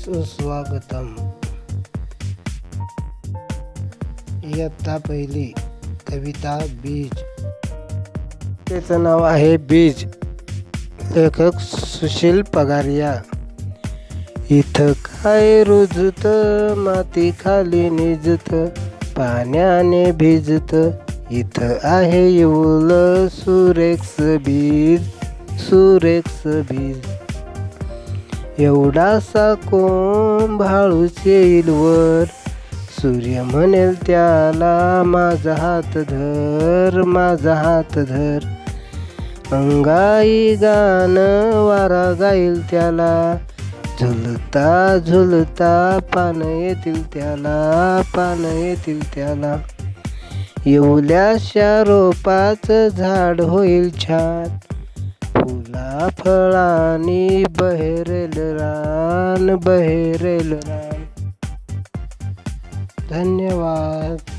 सुस्वागतम. इयत्ता पहिली. कविता बीज. त्याचं नाव आहे बीज. लेखक सुशील पगारिया. इथं काय रुजत, माती खाली निजत, पाण्याने भिजत, इथं आहे येवलं सुरेक्स बीज, सुरेक्स बीज. एवढासा कोंब हळूच येईल वर, सूर्य म्हणेल त्याला माझा हात धर, माझा हात धर. अंगाई गाणं वारा गाईल त्याला, झुलता झुलता पानं येतील त्याला, पानं येतील त्याला. येवल्याशा रोपाचं झाड होईल छान, फुला फळांनी बहरेल रान, बहरेल रान. धन्यवाद.